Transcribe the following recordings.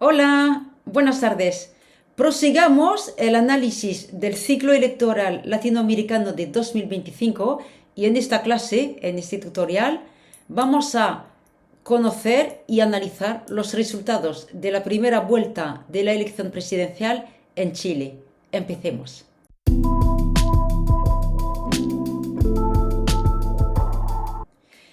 Hola, buenas tardes. Prosigamos el análisis del ciclo electoral latinoamericano de 2025 y en esta clase, en este tutorial, vamos a conocer y analizar los resultados de la primera vuelta de la elección presidencial en Chile. Empecemos.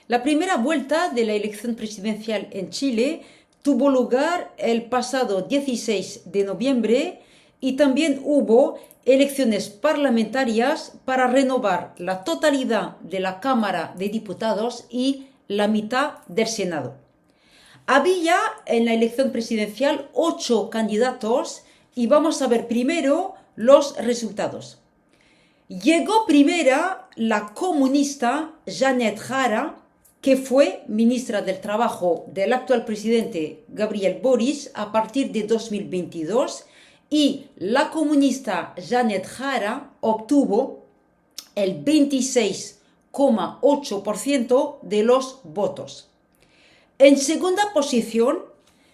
La primera vuelta de la elección presidencial en Chile tuvo lugar el pasado 16 de noviembre y también hubo elecciones parlamentarias para renovar la totalidad de la Cámara de Diputados y la mitad del Senado. Había en la elección presidencial 8 candidatos y vamos a ver primero los resultados. Llegó primera la comunista Janet Jara, que fue ministra del Trabajo del actual presidente Gabriel Boric a partir de 2022, y la comunista Janet Jara obtuvo el 26,8% de los votos. En segunda posición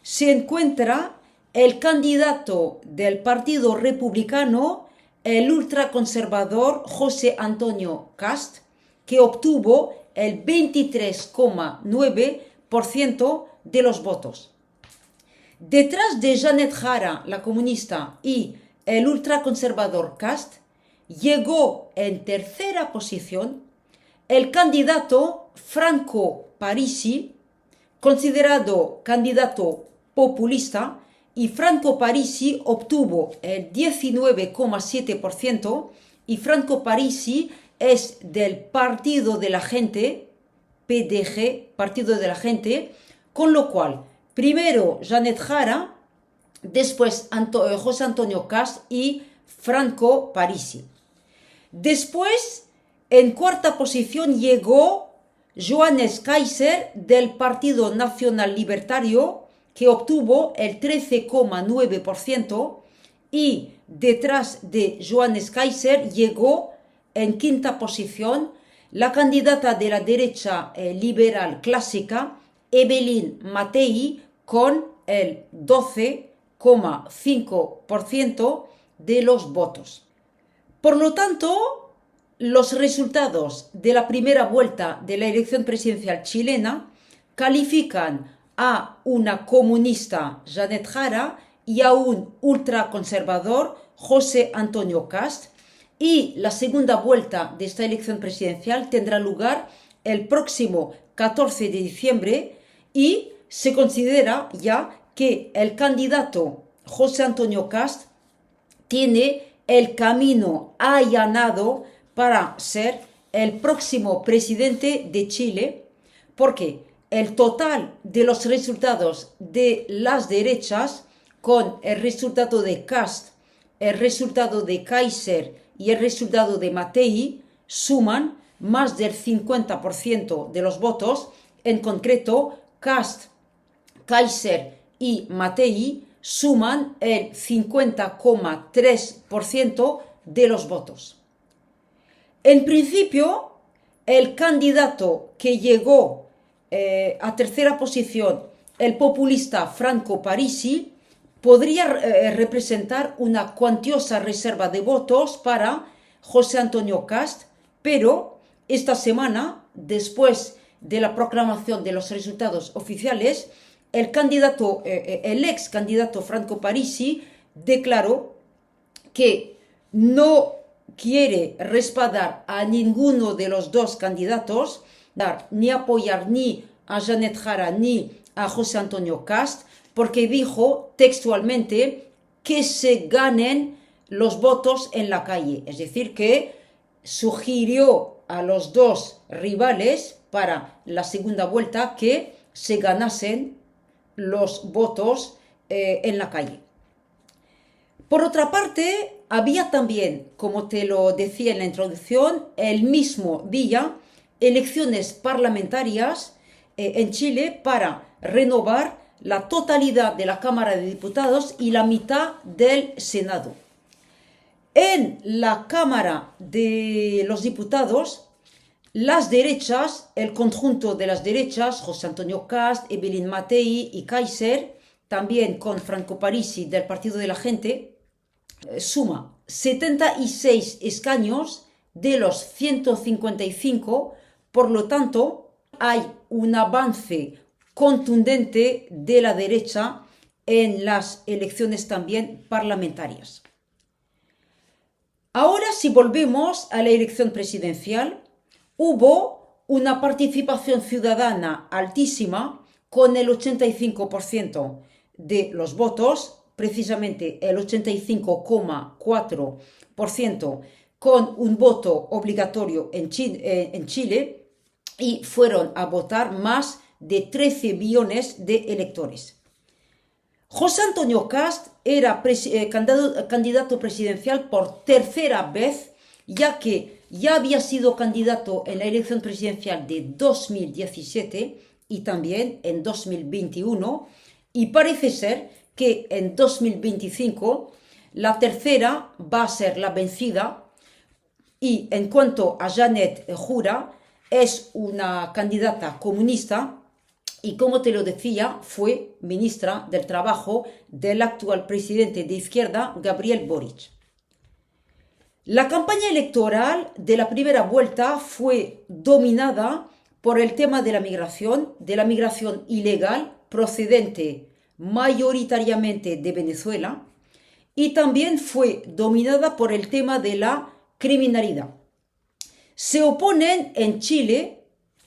se encuentra el candidato del Partido Republicano, el ultraconservador José Antonio Kast, que obtuvo el 23,9% de los votos. Detrás de Janet Jara, la comunista, y el ultraconservador Kast, llegó en tercera posición el candidato Franco Parisi, considerado candidato populista, y Franco Parisi obtuvo el 19,7%, y Franco Parisi es del Partido de la Gente, PDG, Partido de la Gente, con lo cual, primero Janet Jara, después José Antonio Kast y Franco Parisi. Después, en cuarta posición llegó Johannes Kaiser del Partido Nacional Libertario, que obtuvo el 13,9%, y detrás de Johannes Kaiser llegó en quinta posición la candidata de la derecha liberal clásica, Evelyn Matei, con el 12,5% de los votos. Por lo tanto, los resultados de la primera vuelta de la elección presidencial chilena califican a una comunista, Janet Jara, y a un ultraconservador, José Antonio Kast, y la segunda vuelta de esta elección presidencial tendrá lugar el próximo 14 de diciembre y se considera ya que el candidato José Antonio Kast tiene el camino allanado para ser el próximo presidente de Chile, porque el total de los resultados de las derechas, con el resultado de Kast, el resultado de Kaiser y el resultado de Matei, suman más del 50% de los votos. En concreto, Kast, Kaiser y Matei suman el 50,3% de los votos. En principio, el candidato que llegó a tercera posición, el populista Franco Parisi, podría representar una cuantiosa reserva de votos para José Antonio Kast, pero esta semana, después de la proclamación de los resultados oficiales, el ex candidato Franco Parisi declaró que no quiere respaldar a ninguno de los dos candidatos, ni apoyar ni a Janet Jara ni a José Antonio Kast, porque dijo textualmente que se ganen los votos en la calle. Es decir, que sugirió a los dos rivales para la segunda vuelta que se ganasen los votos en la calle. Por otra parte, había también, como te lo decía en la introducción, el mismo día elecciones parlamentarias en Chile para renovar la totalidad de la Cámara de Diputados y la mitad del Senado. En la Cámara de los Diputados, las derechas, el conjunto de las derechas, José Antonio Kast, Evelyn Matei y Kaiser, también con Franco Parisi del Partido de la Gente, suma 76 escaños de los 155, por lo tanto hay un avance contundente de la derecha en las elecciones también parlamentarias. Ahora, si volvemos a la elección presidencial, hubo una participación ciudadana altísima con el 85% de los votos, precisamente el 85,4% con un voto obligatorio en Chile, y fueron a votar más de 13 millones de electores. José Antonio Cast era candidato presidencial por tercera vez, ya que ya había sido candidato en la elección presidencial de 2017 y también en 2021, y parece ser que en 2025 la tercera va a ser la vencida. Y en cuanto a Janet Jura, es una candidata comunista y, como te lo decía, fue ministra del Trabajo del actual presidente de izquierda, Gabriel Boric. La campaña electoral de la primera vuelta fue dominada por el tema de la migración ilegal procedente mayoritariamente de Venezuela, y también fue dominada por el tema de la criminalidad. Se oponen en Chile,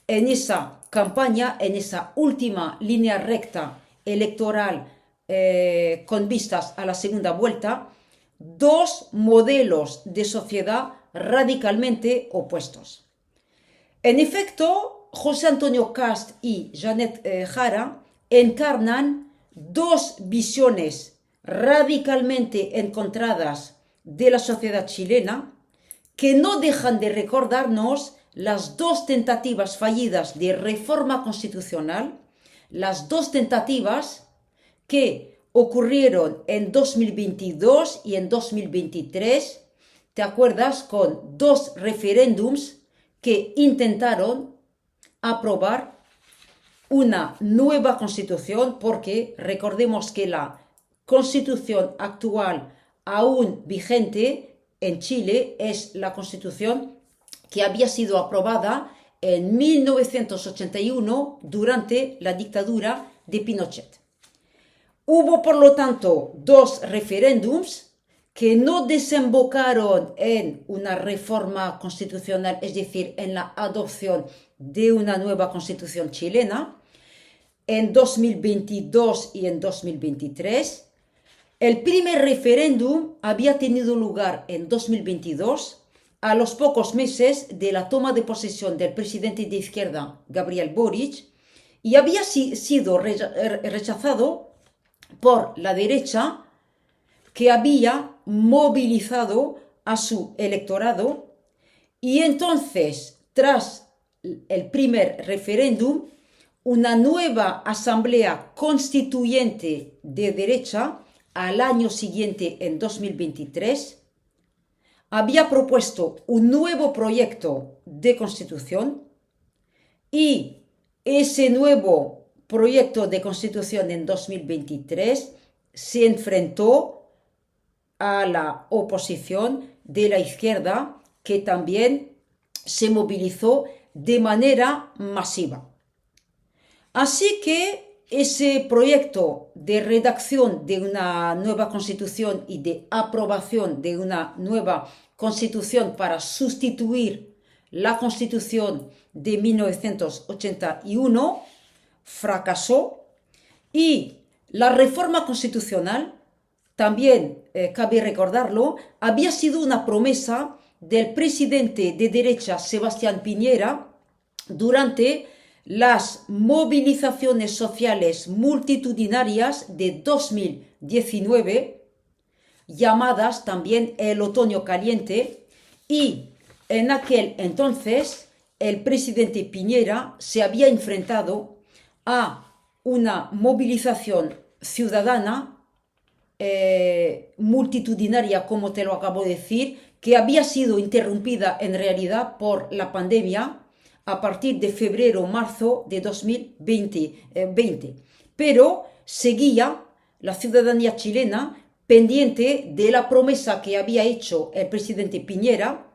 en esa campaña, en esa última línea recta electoral con vistas a la segunda vuelta, dos modelos de sociedad radicalmente opuestos. En efecto, José Antonio Cast y Janet Jara encarnan dos visiones radicalmente encontradas de la sociedad chilena, que no dejan de recordarnos las dos tentativas fallidas de reforma constitucional, las dos tentativas que ocurrieron en 2022 y en 2023, ¿te acuerdas? Con dos referéndums que intentaron aprobar una nueva constitución, porque recordemos que la constitución actual aún vigente en Chile es la constitución que había sido aprobada en 1981 durante la dictadura de Pinochet. Hubo, por lo tanto, dos referéndums que no desembocaron en una reforma constitucional, es decir, en la adopción de una nueva constitución chilena, en 2022 y en 2023. El primer referéndum había tenido lugar en 2022, a los pocos meses de la toma de posesión del presidente de izquierda, Gabriel Boric, y había sido rechazado por la derecha, que había movilizado a su electorado. Y entonces, tras el primer referéndum, una nueva asamblea constituyente de derecha al año siguiente, en 2023, había propuesto un nuevo proyecto de constitución, y ese nuevo proyecto de constitución en 2023 se enfrentó a la oposición de la izquierda, que también se movilizó de manera masiva. Así que ese proyecto de redacción de una nueva constitución y de aprobación de una nueva constitución para sustituir la constitución de 1981 fracasó, y la reforma constitucional, también cabe recordarlo, había sido una promesa del presidente de derecha Sebastián Piñera durante las movilizaciones sociales multitudinarias de 2019, llamadas también el otoño caliente, y en aquel entonces el presidente Piñera se había enfrentado a una movilización ciudadana multitudinaria, como te lo acabo de decir, que había sido interrumpida en realidad por la pandemia a partir de febrero-marzo de 2020, pero seguía la ciudadanía chilena pendiente de la promesa que había hecho el presidente Piñera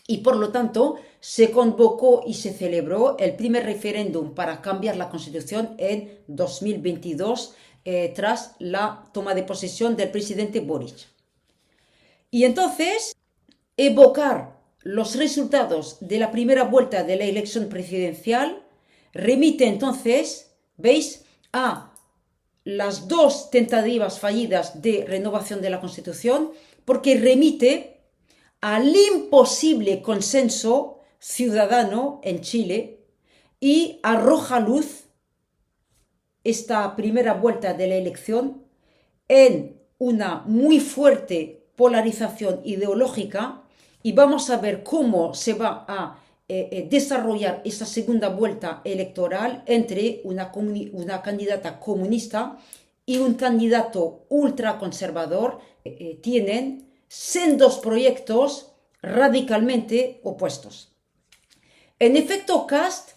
y por lo tanto se convocó y se celebró el primer referéndum para cambiar la Constitución en 2022 tras la toma de posesión del presidente Boric. Y entonces evocar los resultados de la primera vuelta de la elección presidencial remite entonces, ¿veis?, a las dos tentativas fallidas de renovación de la Constitución, porque remite al imposible consenso ciudadano en Chile y arroja luz esta primera vuelta de la elección en una muy fuerte polarización ideológica y vamos a ver cómo se va a desarrollar esa segunda vuelta electoral entre una candidata comunista y un candidato ultraconservador. Tienen sendos proyectos radicalmente opuestos. En efecto, Kast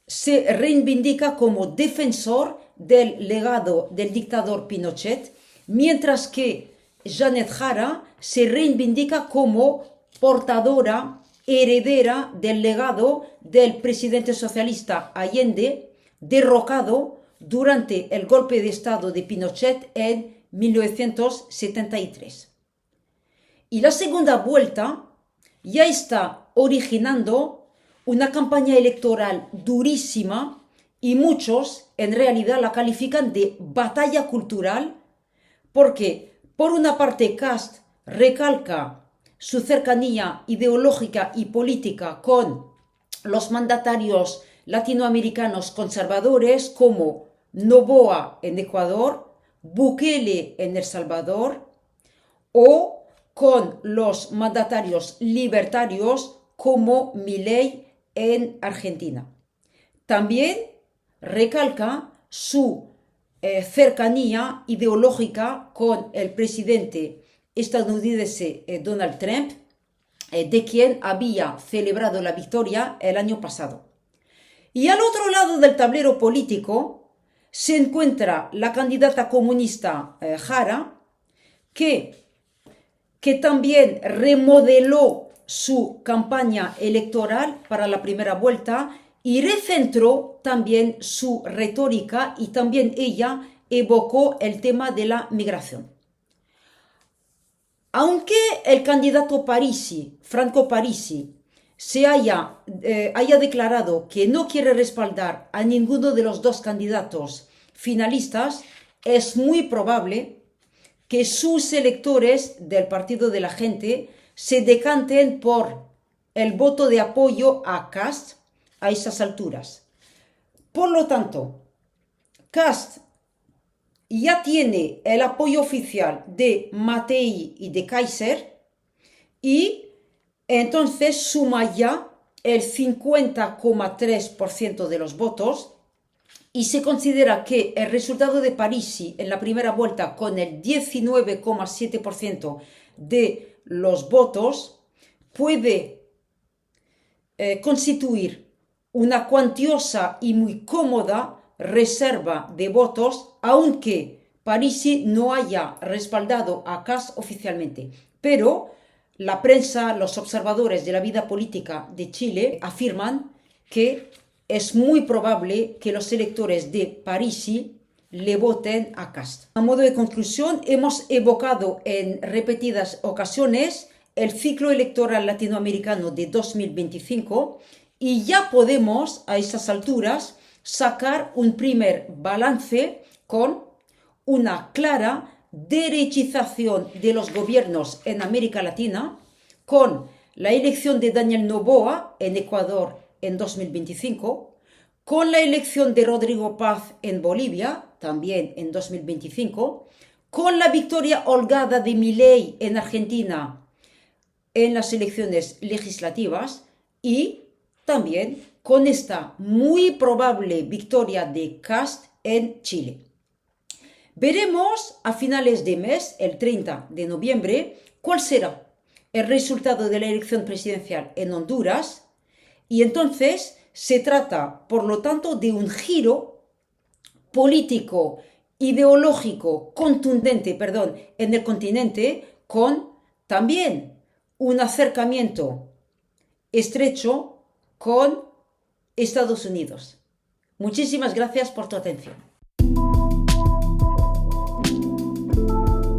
se reivindica como defensor del legado del dictador Pinochet, mientras que Janet Jara se reivindica como portadora, heredera del legado del presidente socialista Allende, derrocado durante el golpe de Estado de Pinochet en 1973. Y la segunda vuelta ya está originando una campaña electoral durísima y muchos en realidad la califican de batalla cultural porque por una parte Kast recalca su cercanía ideológica y política con los mandatarios latinoamericanos conservadores como Noboa en Ecuador, Bukele en El Salvador o con los mandatarios libertarios como Milei en Argentina. También recalca su cercanía ideológica con el presidente estadounidense Donald Trump, de quien había celebrado la victoria el año pasado. Y al otro lado del tablero político se encuentra la candidata comunista Jara, que también remodeló su campaña electoral para la primera vuelta y recentró también su retórica y también ella evocó el tema de la migración. Aunque el candidato Parisi, Franco Parisi, haya declarado que no quiere respaldar a ninguno de los dos candidatos finalistas, es muy probable que sus electores del Partido de la Gente se decanten por el voto de apoyo a Kast a esas alturas. Por lo tanto, Kast ya tiene el apoyo oficial de Matei y de Kaiser y entonces suma ya el 50,3% de los votos y se considera que el resultado de Parisi en la primera vuelta con el 19,7% de los votos puede constituir una cuantiosa y muy cómoda reserva de votos, aunque Parisi no haya respaldado a Kast oficialmente. Pero la prensa, los observadores de la vida política de Chile afirman que es muy probable que los electores de Parisi le voten a Kast. A modo de conclusión, hemos evocado en repetidas ocasiones el ciclo electoral latinoamericano de 2025 y ya podemos a esas alturas sacar un primer balance con una clara derechización de los gobiernos en América Latina, con la elección de Daniel Noboa en Ecuador en 2025, con la elección de Rodrigo Paz en Bolivia, también en 2025, con la victoria holgada de Milei en Argentina en las elecciones legislativas y también con esta muy probable victoria de Kast en Chile. Veremos a finales de mes, el 30 de noviembre, cuál será el resultado de la elección presidencial en Honduras y entonces se trata, por lo tanto, de un giro político ideológico contundente, perdón, en el continente, con también un acercamiento estrecho con Estados Unidos. Muchísimas gracias por tu atención.